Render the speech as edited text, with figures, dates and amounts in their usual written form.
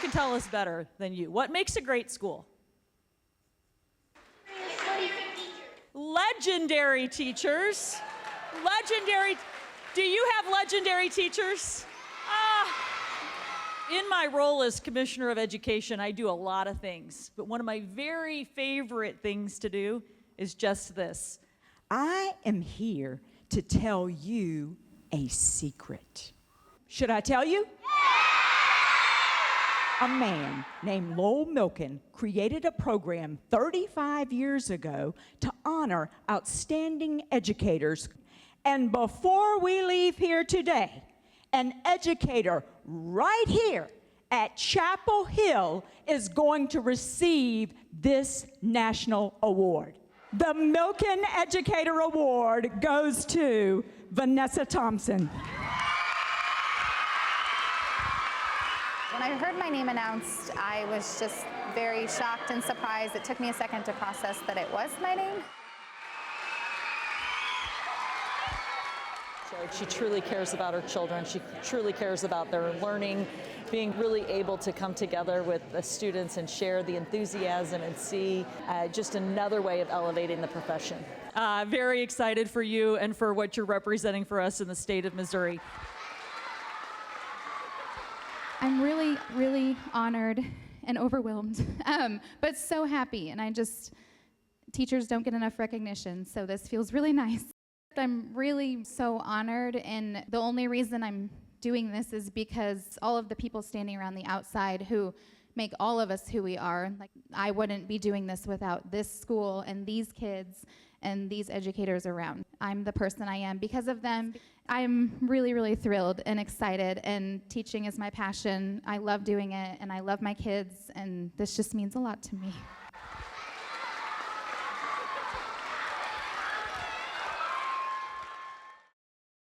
can tell us better than you. What makes a great school? Legendary teachers. Legendary. Do you have legendary teachers? In my role as Commissioner of Education, I do a lot of things, but one of my very favorite things to do is just this. I am here to tell you a secret. Should I tell you? A man named Lowell Milken created a program 35 years ago to honor outstanding educators. And before we leave here today, an educator right here at Chapel Hill is going to receive this national award. The Milken Educator Award goes to Vanessa Thomson. When I heard my name announced, I was just very shocked and surprised. It took me a second to process that it was my name. She truly cares about her children. She truly cares about their learning, being really able to come together with the students and share the enthusiasm and see just another way of elevating the profession. Very excited for you and for what you're representing for us in the state of Missouri. I'm really, really honored and overwhelmed, but so happy. And teachers don't get enough recognition, so this feels really nice. I'm really so honored, and the only reason I'm doing this is because all of the people standing around the outside who make all of us who we are. Like, I wouldn't be doing this without this school and these kids and these educators around. I'm the person I am because of them. I'm really, really thrilled and excited, and teaching is my passion. I love doing it, and I love my kids, and this just means a lot to me.